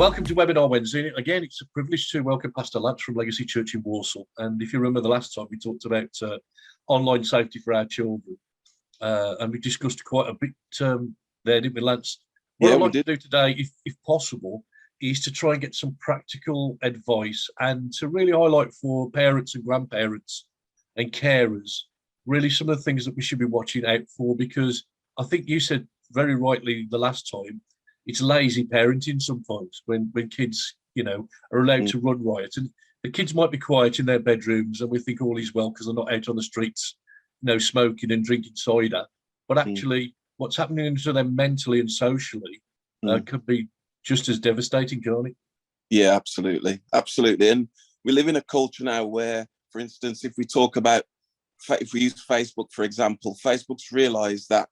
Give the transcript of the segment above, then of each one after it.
Welcome to Webinar Wednesday. Again, it's a privilege to welcome Pastor Lance from Legacy Church in Warsaw. And if you remember the last time, we talked about online safety for our children. And we discussed quite a bit there, didn't we, Lance? What I'd like to do today, if possible, is to try and get some practical advice and to really highlight for parents and grandparents and carers, really some of the things that we should be watching out for, because I think you said very rightly the last time, it's lazy parenting sometimes when kids, are allowed to run riot. And the kids might be quiet in their bedrooms and we think all is well because they're not out on the streets, smoking and drinking cider. But actually, what's happening to them mentally and socially could be just as devastating, can't it? Yeah, absolutely. Absolutely. And we live in a culture now where, for instance, if we use Facebook, for example, Facebook's realized that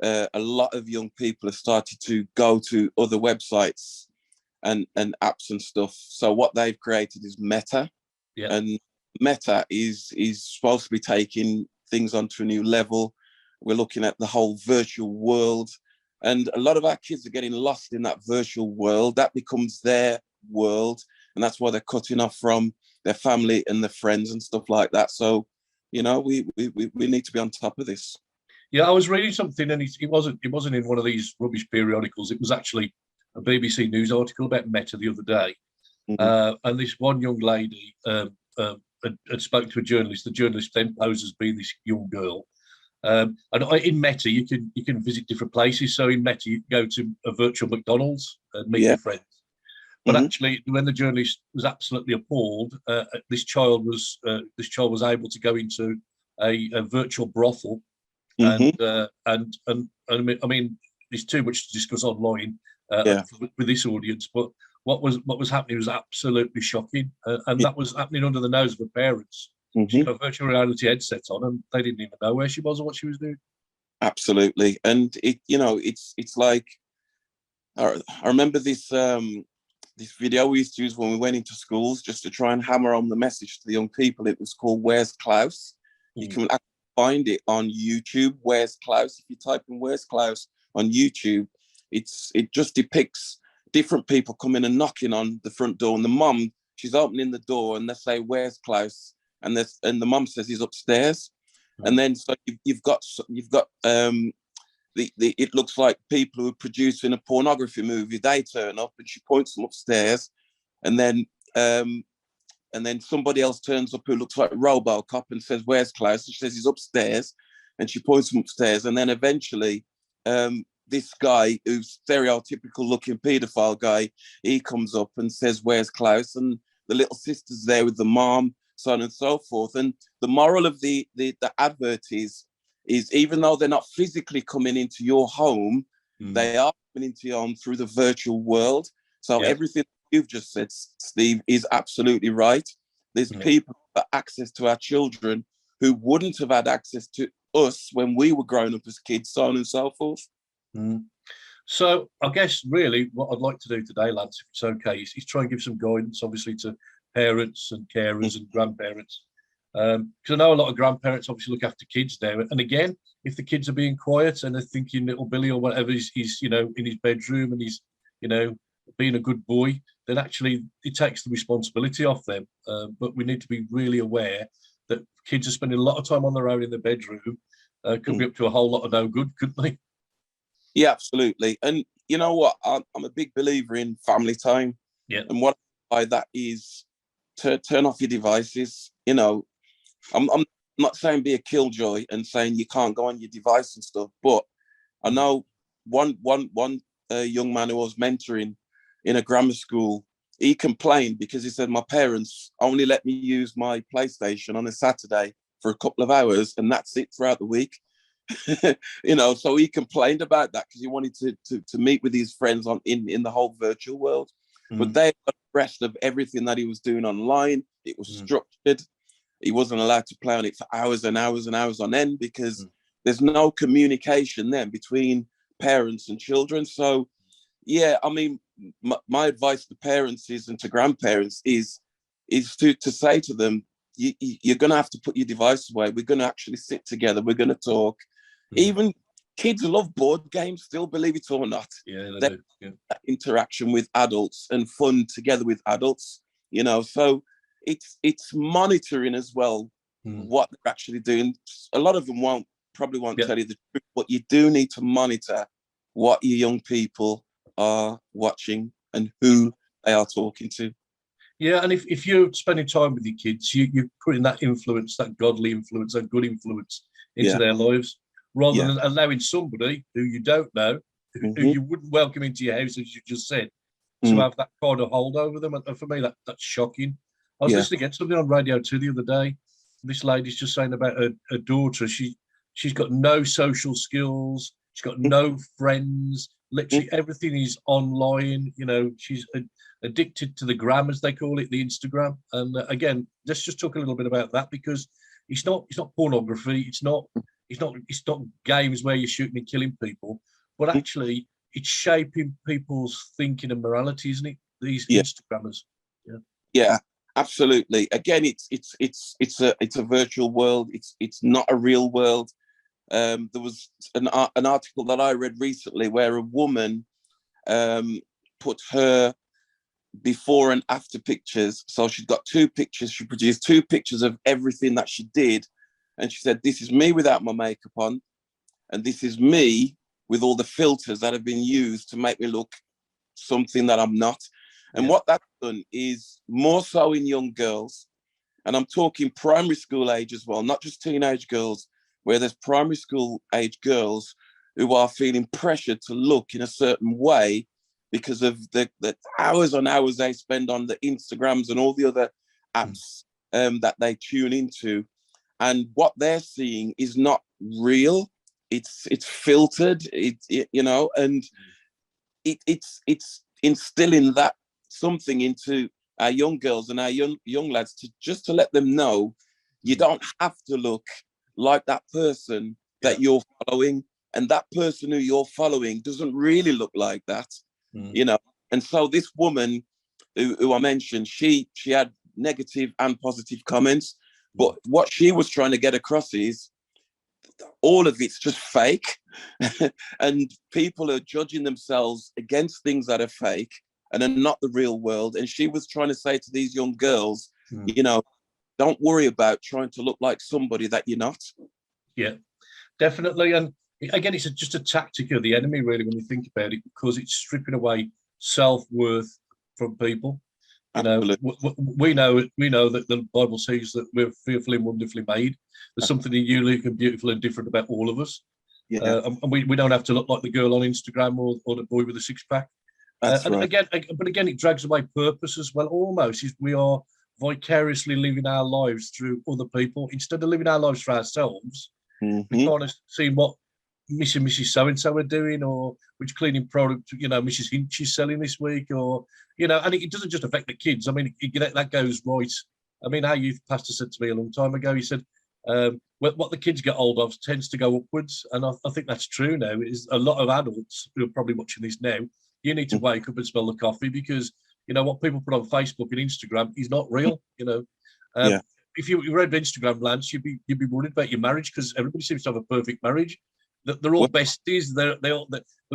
a lot of young people have started to go to other websites and apps and stuff. So what they've created is Meta. Yeah. And Meta is supposed to be taking things onto a new level. We're looking at the whole virtual world. And a lot of our kids are getting lost in that virtual world. That becomes their world. And that's why they're cutting off from their family and their friends and stuff like that. So, we need to be on top of this. Yeah, I was reading something, and it wasn't in one of these rubbish periodicals. It was actually a BBC News article about Meta the other day. And this one young lady had spoken to a journalist. The journalist then posed as being this young girl. And in Meta, you can visit different places. So in Meta, you can go to a virtual McDonald's and meet your friends. But actually, when the journalist was absolutely appalled, this child was able to go into a virtual brothel. And I mean, there's too much to discuss online with this audience. But what was happening was absolutely shocking, and that was happening under the nose of the parents. She got a virtual reality headset on, and they didn't even know where she was or what she was doing. Absolutely, and it's like I remember this this video we used to use when we went into schools just to try and hammer on the message to the young people. It was called "Where's Klaus?" You can find it on YouTube. Where's Klaus? If you type in "Where's Klaus" on YouTube, it just depicts different people coming and knocking on the front door, and the mum, she's opening the door, and they say, "Where's Klaus?" and the mum says he's upstairs. And then so you've got it looks like people who are producing a pornography movie. They turn up, and she points them upstairs, and then somebody else turns up who looks like RoboCop and says, "Where's Klaus?" And she says he's upstairs, and she points him upstairs. And then eventually, this guy who's stereotypical looking paedophile guy, he comes up and says, "Where's Klaus?" And the little sister's there with the mom, so on and so forth. And the moral of the advert is even though they're not physically coming into your home, they are coming into your home through the virtual world. So everything you've just said, Steve, is absolutely right. There's people with access to our children who wouldn't have had access to us when we were growing up as kids, so on and so forth. So I guess really what I'd like to do today, Lance, if it's okay, is try and give some guidance, obviously, to parents and carers and grandparents. Because I know a lot of grandparents obviously look after kids now. And again, if the kids are being quiet and they're thinking little Billy or whatever he's in his bedroom and he's, being a good boy, then actually it takes the responsibility off them. But we need to be really aware that kids are spending a lot of time on their own in the bedroom. Could be up to a whole lot of no good, couldn't they? Yeah, absolutely. And you know what? I'm a big believer in family time. Yeah. And what by that is to turn off your devices. I'm not saying be a killjoy and saying you can't go on your device and stuff, but I know one young man who I was mentoring in a grammar school, he complained because he said, my parents only let me use my PlayStation on a Saturday for a couple of hours, and that's it throughout the week. So he complained about that because he wanted to meet with his friends in the whole virtual world. But they got the rest of everything that he was doing online. It was structured. He wasn't allowed to play on it for hours and hours and hours on end because there's no communication then between parents and children. So, yeah, I mean, my advice to parents and to grandparents is to say to them, you're going to have to put your device away. We're going to actually sit together. We're going to talk. Even kids love board games still, believe it or not. Yeah, they do. Yeah. That interaction with adults and fun together with adults, you know. So it's monitoring as well what they're actually doing. A lot of them probably won't tell you the truth, but you do need to monitor what your young people are watching and who they are talking to. Yeah, and if you're spending time with your kids, you're putting that influence, that godly influence, that good influence into their lives, rather than allowing somebody who you don't know, who you wouldn't welcome into your house, as you just said, to have that kind of hold over them. And for me, that's shocking. I was listening to something on Radio 2 the other day. This lady's just saying about her daughter. She's got no social skills. She's got no friends. Literally everything is online. You know, she's addicted to the gram, as they call it, the Instagram. And again, let's just talk a little bit about that, because it's not pornography. It's not games where you're shooting and killing people, but actually it's shaping people's thinking and morality, isn't it? These Instagrammers. Yeah, absolutely. Again, it's a virtual world. It's not a real world. There was an article that I read recently where a woman put her before and after pictures. So she's got two pictures. She produced two pictures of everything that she did. And she said, this is me without my makeup on. And this is me with all the filters that have been used to make me look something that I'm not. And what that's done is more so in young girls. And I'm talking primary school age as well, not just teenage girls, where there's primary school age girls who are feeling pressured to look in a certain way because of the hours on hours they spend on the Instagrams and all the other apps that they tune into. And what they're seeing is not real. It's filtered, you know, and it's instilling that something into our young girls and our young lads to let them know you don't have to look like that person that you're following, and that person who you're following doesn't really look like that, you know. And so this woman who I mentioned, she had negative and positive comments, but what she was trying to get across is all of it's just fake and people are judging themselves against things that are fake and are not the real world. And she was trying to say to these young girls, you know, don't worry about trying to look like somebody that you're not. Yeah, definitely. And again, it's just a tactic of the enemy, really, when you think about it, because it's stripping away self-worth from people. You know, we know that the Bible says that we're fearfully and wonderfully made. There's something unique and beautiful and different about all of us. And we don't have to look like the girl on Instagram or the boy with a six-pack. And again, it drags away purpose as well. Almost, we are vicariously living our lives through other people instead of living our lives for ourselves. We kind of see what Mr. and Mrs. So-and-so are doing, or which cleaning product, you know, Mrs. Hinch is selling this week, or, you know, and it doesn't just affect the kids. I mean, that goes right. I mean, our youth pastor said to me a long time ago, he said, what the kids get hold of tends to go upwards. And I think that's true now. Is a lot of adults who are probably watching this now, you need to wake up and smell the coffee, because, you know, what people put on Facebook and Instagram is not real, you know. If you read Instagram, Lance, you'd be worried about your marriage, because everybody seems to have a perfect marriage. They're all besties. Their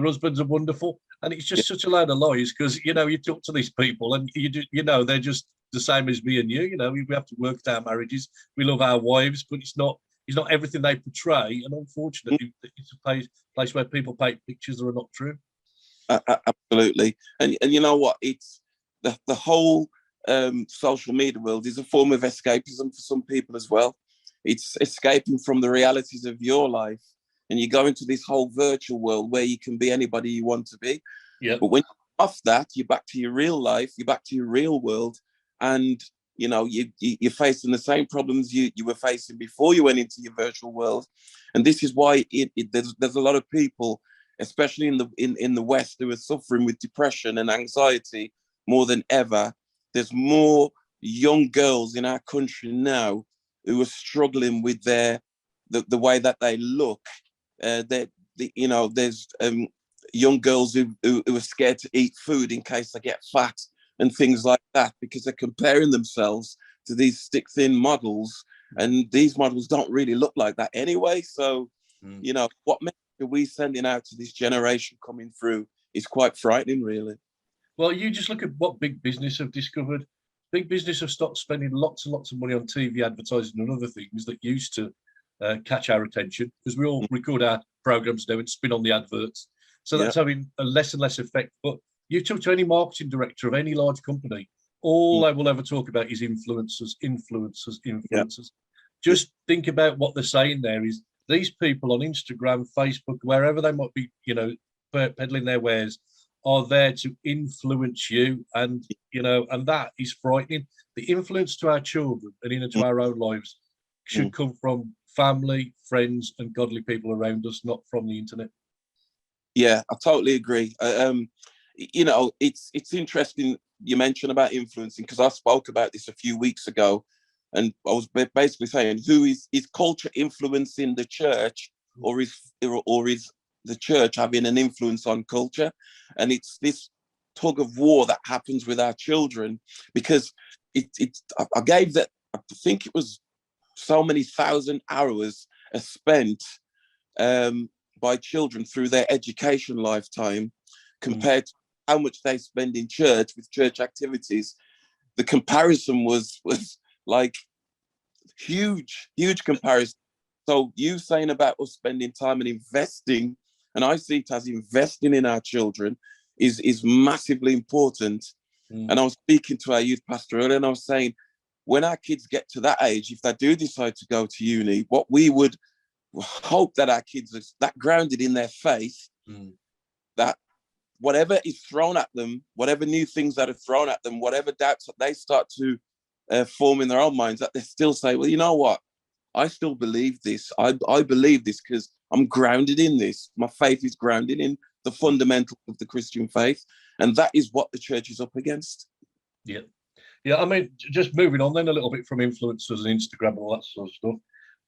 husbands are wonderful, and it's just such a load of lies. Because, you know, you talk to these people, and you know they're just the same as me and you. You know, we have to work at our marriages. We love our wives, but it's not everything they portray. And unfortunately, it's a place where people paint pictures that are not true. Absolutely, and you know what? It's the whole social media world is a form of escapism for some people as well. It's escaping from the realities of your life, and you go into this whole virtual world where you can be anybody you want to be. But when you're off that, you're back to your real life, you're back to your real world, and you know you're facing the same problems you were facing before you went into your virtual world. And this is why there's a lot of people, especially in the West, who are suffering with depression and anxiety more than ever. There's more young girls in our country now who are struggling with the way that they look. You know, there's young girls who are scared to eat food in case they get fat and things like that, because they're comparing themselves to these stick-thin models, and these models don't really look like that anyway. So, you know, what makes are we sending out to this generation coming through is quite frightening, really. Well, you just look at what big business have discovered. Big business have stopped spending lots and lots of money on TV advertising and other things that used to catch our attention, because we all record our programs now and spin on the adverts. So that's having a less and less effect. But you talk to any marketing director of any large company, all they will ever talk about is influencers, influencers, influencers. Just think about what they're saying there is these people on Instagram, Facebook, wherever they might be, peddling their wares, are there to influence you. And, and that is frightening. The influence to our children and into our own lives should come from family, friends, and godly people around us, not from the internet. Yeah, I totally agree. It's interesting you mentioned about influencing, because I spoke about this a few weeks ago, and I was basically saying, who is culture influencing the church, or is the church having an influence on culture? And it's this tug of war that happens with our children, because I gave that, I think it was so many thousand hours are spent by children through their education lifetime compared to how much they spend in church with church activities. The comparison was like huge comparison. So you saying about us spending time and investing, and I see it as investing in our children is massively important. And I was speaking to our youth pastor earlier, and I was saying, when our kids get to that age, if they do decide to go to uni, what we would hope that our kids are that grounded in their faith, that whatever is thrown at them, whatever new things that are thrown at them, whatever doubts that they start to form in their own minds, that they still say, well, you know what? I still believe this. I believe this because I'm grounded in this. My faith is grounded in the fundamentals of the Christian faith. And that is what the church is up against. Yeah. Yeah, I mean, just moving on then a little bit from influencers and Instagram and all that sort of stuff.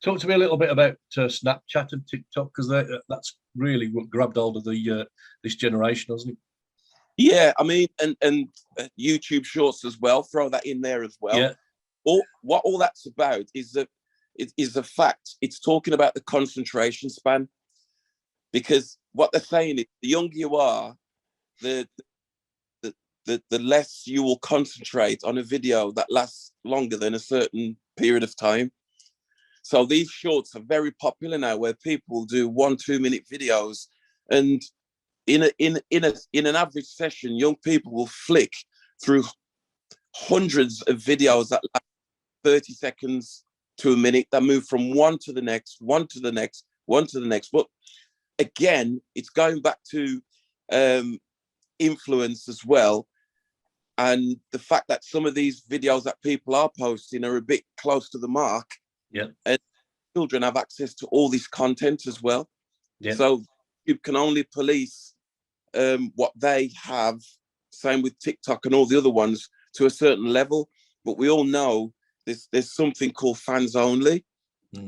Talk to me a little bit about Snapchat and TikTok, because that's really what grabbed hold of this generation, hasn't it? Yeah, I mean, and YouTube Shorts as well. Throw that in there as well. Yeah. What all that's about is that it is a fact. It's talking about the concentration span, because what they're saying is the younger you are, the less you will concentrate on a video that lasts longer than a certain period of time. So these shorts are very popular now, where people do 1-2 minute videos, and in an average session, young people will flick through hundreds of videos that last 30 seconds to a minute, that move from one to the next, one to the next, one to the next. But again, it's going back to influence as well. And the fact that some of these videos that people are posting are a bit close to the mark. Yeah. And children have access to all this content as well. Yeah. So you can only police what they have, same with TikTok and all the other ones, to a certain level. But we all know there's something called fans only,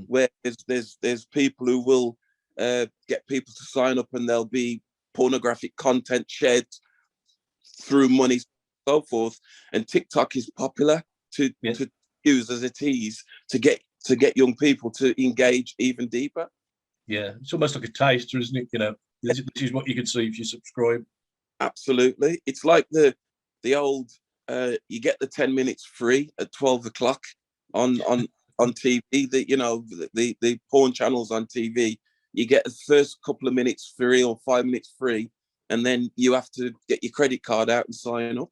where there's people who will get people to sign up, and there'll be pornographic content shared through money, so forth. And TikTok is popular to use as a tease to get young people to engage even deeper. Yeah, it's almost like a taster, isn't it? This is what you can see if you subscribe. Absolutely. It's like the old you get the 10 minutes free at 12 o'clock on TV. The porn channels on TV, you get the first couple of minutes free or 5 minutes free, and then you have to get your credit card out and sign up.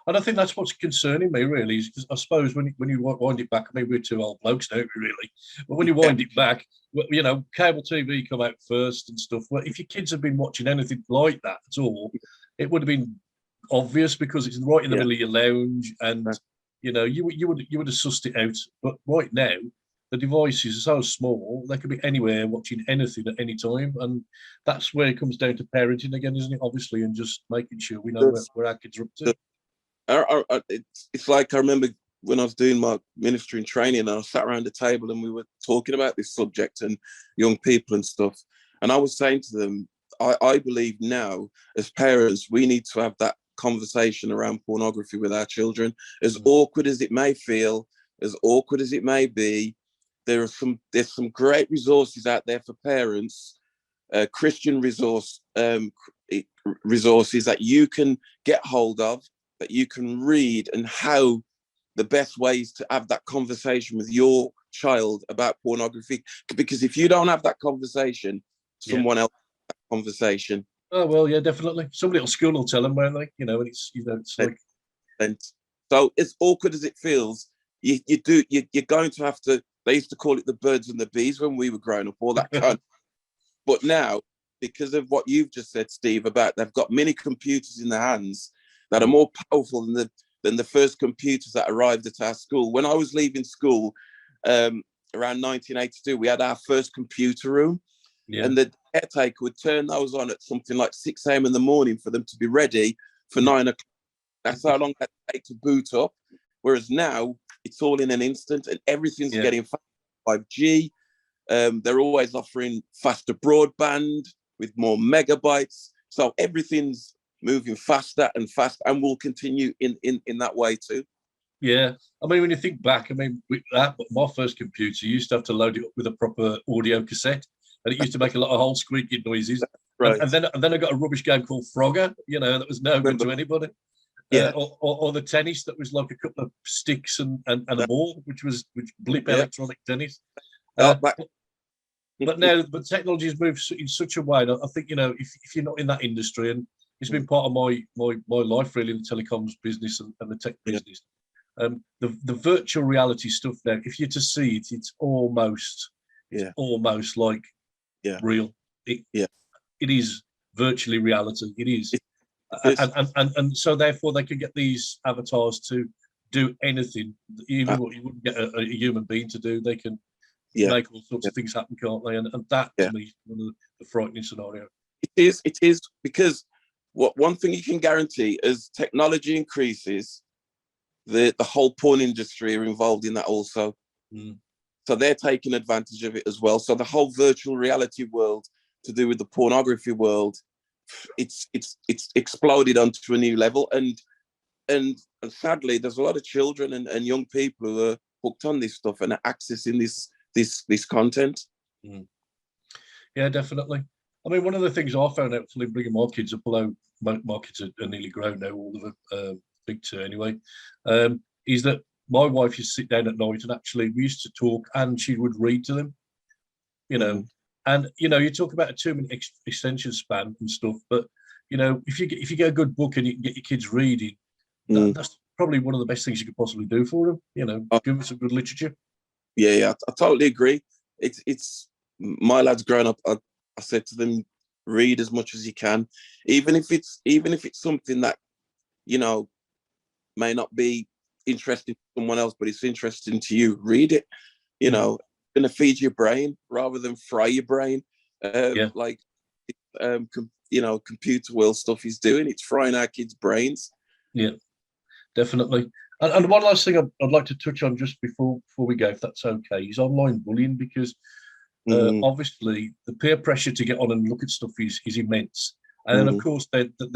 And I think that's what's concerning me, really, is because I suppose when you wind it back, I mean, we're two old blokes, don't we, really? But when you wind it back, cable TV come out first and stuff. Well, if your kids have been watching anything like that at all, it would have been obvious, because it's right in the middle of your lounge, and you would have sussed it out. But right now, the devices are so small, they could be anywhere watching anything at any time, and that's where it comes down to parenting again, isn't it? Obviously, and just making sure we know where our kids are up to. It's like, I remember when I was doing my ministry and training, and I sat around the table and we were talking about this subject and young people and stuff. And I was saying to them, I believe now as parents, we need to have that conversation around pornography with our children. As awkward as it may feel, as awkward as it may be, there's some great resources out there for parents Christian resources that you can get hold of, that you can read, and how the best ways to have that conversation with your child about pornography. Because if you don't have that conversation, someone else has that conversation. Oh well, yeah, definitely. Somebody at school will tell them, won't they? And it's it's like. And so, as awkward as it feels, you're going to have to. They used to call it the birds and the bees when we were growing up, all that kind of. But now, because of what you've just said, Steve, about they've got mini computers in their hands that are more powerful than the first computers that arrived at our school. When I was leaving school, around 1982, we had our first computer room, and the caretaker would turn those on at something like 6 a.m. in the morning for them to be ready for 9 o'clock. That's how long that takes to boot up. Whereas now, it's all in an instant, and everything's getting 5G. They're always offering faster broadband with more megabytes. So everything's moving faster and faster, and will continue in that way too. Yeah. I mean, when you think back, my first computer, you used to have to load it up with a proper audio cassette, and it used to make a lot of whole squeaky noises. Right. And then I got a rubbish game called Frogger, that was no good to anybody. Yeah. Or the tennis that was like a couple of sticks and a ball, which blip electronic tennis. But now, technology has moved in such a way that I think, if you're not in that industry, and it's been part of my life really, in the telecoms business and the tech business. The virtual reality stuff now, if you're to see it, it's almost like real. It is virtually reality. It is. And so therefore they can get these avatars to do anything, even what you wouldn't get a human being to do. They can make all sorts of things happen, can't they? And that to me is one of the frightening scenarios. It is because one thing you can guarantee, as technology increases, the whole porn industry are involved in that also. So they're taking advantage of it as well. So the whole virtual reality world, to do with the pornography world, it's exploded onto a new level, and sadly there's a lot of children and young people who are hooked on this stuff and are accessing this content. Yeah, definitely. I mean, one of the things I found out from bringing my kids up, although my kids are nearly grown now, all of them, big two anyway, is that my wife used to sit down at night and actually we used to talk, and she would read to them, And you talk about a 2-minute extension span and stuff, but if you get a good book and you can get your kids reading, that's probably one of the best things you could possibly do for them. Give them some good literature. Yeah, I totally agree. It's my lads growing up. I said to them, read as much as you can, even if it's something that may not be interesting to someone else, but it's interesting to you. Read it. Going to feed your brain rather than fry your brain. Like computer world stuff is doing. It's frying our kids' brains. Yeah, definitely. And one last thing I'd like to touch on just before we go, if that's okay, is online bullying, because obviously the peer pressure to get on and look at stuff is immense. And then, of course,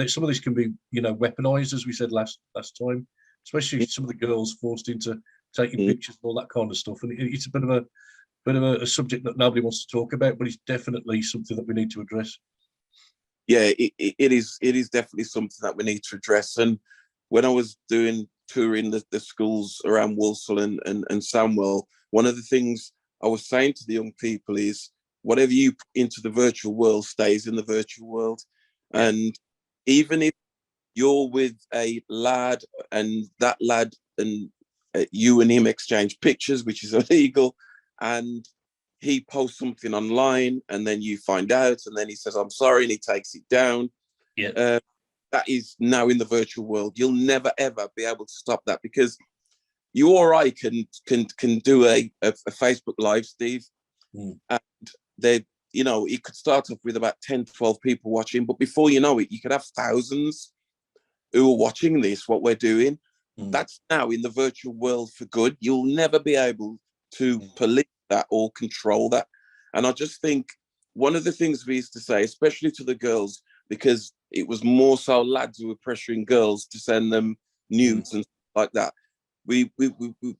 some of this can be, weaponized, as we said last time, especially some of the girls forced into taking pictures and all that kind of stuff. And it's a bit of a subject that nobody wants to talk about, but it's definitely something that we need to address. Yeah, it is definitely something that we need to address. And when I was touring the schools around Walsall and Samwell, one of the things I was saying to the young people is, whatever you put into the virtual world stays in the virtual world. And even if you're with a lad and that lad and you and him exchange pictures, which is illegal, and he posts something online and then you find out and then he says, I'm sorry, and he takes it down. That is now in the virtual world. You'll never, ever be able to stop that, because you or I can do a Facebook Live, Steve, and it could start off with about 10, 12 people watching, but before you know it, you could have thousands who are watching what we're doing. That's now in the virtual world for good. You'll never be able to police that or control that. And I just think one of the things we used to say, especially to the girls, because it was more so lads who were pressuring girls to send them nudes and stuff like that, we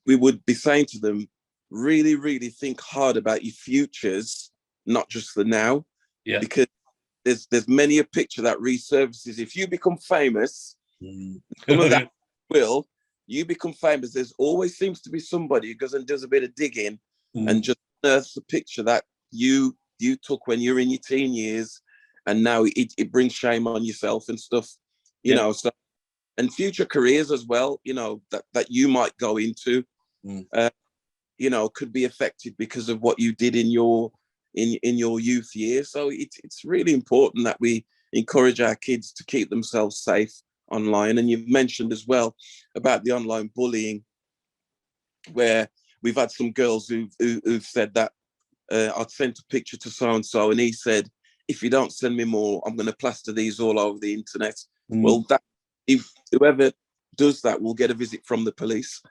would be saying to them, really, really think hard about your futures, not just the now. Yeah. Because there's many a picture that resurfaces. If you become famous, some of that will, you become famous, there's always seems to be somebody who goes and does a bit of digging and just unearths a picture that you took when you're in your teen years, and now it brings shame on yourself and stuff, you know. So, and future careers as well, you know, that you might go into, you know, could be affected because of what you did in your youth years. So it's really important that we encourage our kids to keep themselves safe online. And you've mentioned as well about the online bullying, where we've had some girls who've said that I'd sent a picture to so-and-so and he said, if you don't send me more, I'm going to plaster these all over the internet. Well, that whoever does that will get a visit from the police.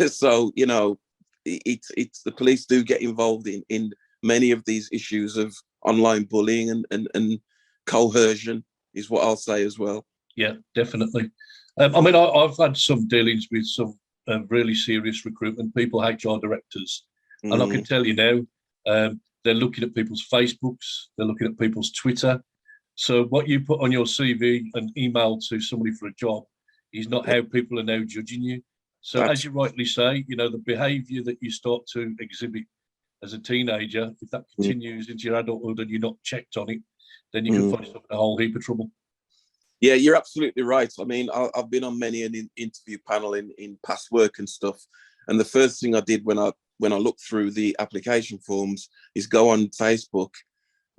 So, you know, it's the police do get involved in many of these issues of online bullying and coercion is what I'll say as well. Yeah, definitely. I mean, I've had some dealings with some really serious recruitment people, HR directors, and I can tell you now, they're looking at people's Facebooks, they're looking at people's Twitter. So what you put on your CV and email to somebody for a job is not how people are now judging you. So as you rightly say, you know, the behaviour that you start to exhibit as a teenager, if that continues into your adulthood and you're not checked on it, then you can find yourself in a whole heap of trouble. Yeah, you're absolutely right. I mean, I've been on many an interview panel in past work and stuff. And the first thing I did when I looked through the application forms is go on Facebook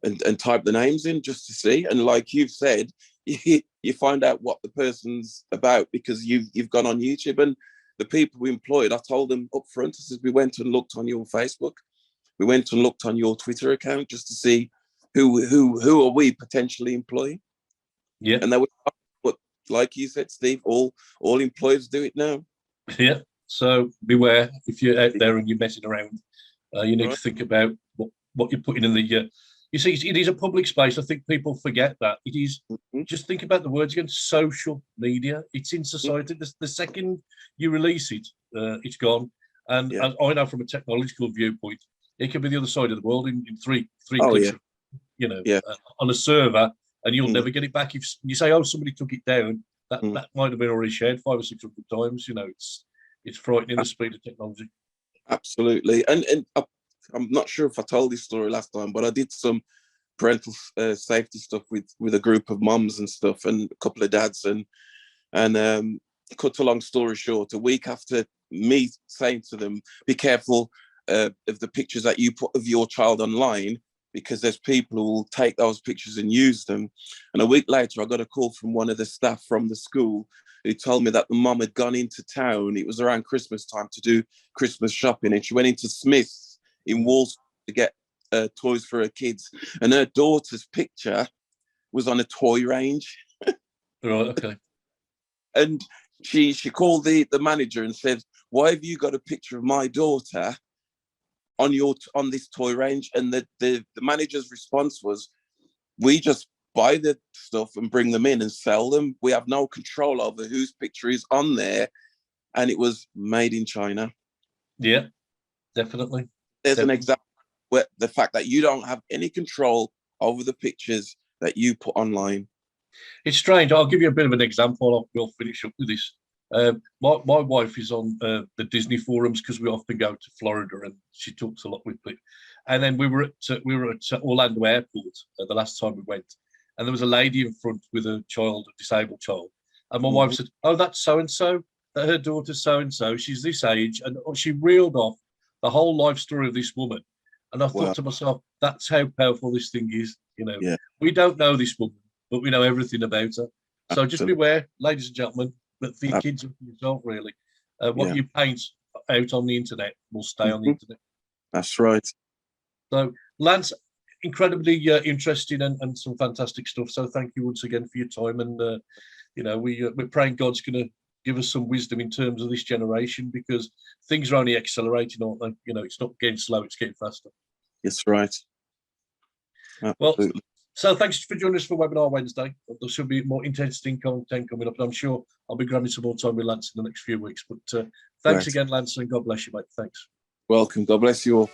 and type the names in just to see. And like you've said, you find out what the person's about because you've gone on YouTube. And the people we employed, I told them up front, I said, we went and looked on your Facebook. We went and looked on your Twitter account just to see who are we potentially employing. Yeah. And they were, but like you said, Steve, all employers do it now. Yeah. So beware if you're out there and you're messing around. You need to think about what you're putting in the. You see, it is a public space. I think people forget that. It is. Just think about the words again. Social media. It's in society. The second you release it, it's gone. And I know from a technological viewpoint, it could be the other side of the world in three clicks. You know, on a server, and you'll never get it back. If you say, "Oh, somebody took it down," that might have been already shared 500 or 600 times. You know, it's frightening the speed of technology. Absolutely, and I'm not sure if I told this story last time, but I did some parental safety stuff with a group of moms and stuff, and a couple of dads, and cut a long story short, a week after me saying to them, "Be careful of the pictures that you put of your child online," because there's people who will take those pictures and use them. And a week later, I got a call from one of the staff from the school who told me that the mum had gone into town. It was around Christmas time to do Christmas shopping, and she went into Smith's in Walsall to get toys for her kids. And her daughter's picture was on a toy range. Right, okay. And she called the manager and said, "Why have you got a picture of my daughter on this toy range?" And the manager's response was, "We just buy the stuff and bring them in and sell them. We have no control over whose picture is on there." And it was made in China. Yeah, definitely. There's an example where the fact that you don't have any control over the pictures that you put online. It's strange. I'll give you a bit of an example. We'll finish up with this. My wife is on the Disney forums because we often go to Florida, and she talks a lot with me. And then we were at Orlando Airport the last time we went, and there was a lady in front with a child, a disabled child, and my wife said, "Oh, that's so and so. That her daughter's so and so. She's this age," and she reeled off the whole life story of this woman. And I thought to myself, that's how powerful this thing is. You know, we don't know this woman, but we know everything about her. So just beware, ladies and gentlemen, but for your kids and for yourself, really. What you paint out on the internet will stay on the internet. That's right. So, Lance, incredibly interesting and some fantastic stuff. So thank you once again for your time. And, you know, we're praying God's going to give us some wisdom in terms of this generation, because things are only accelerating, aren't they? You know, it's not getting slow, it's getting faster. That's right. Absolutely. Well, so thanks for joining us for Webinar Wednesday. There should be more interesting content coming up, and I'm sure I'll be grabbing some more time with Lance in the next few weeks. But thanks again, Lance, and God bless you, mate. Thanks. Welcome. God bless you all.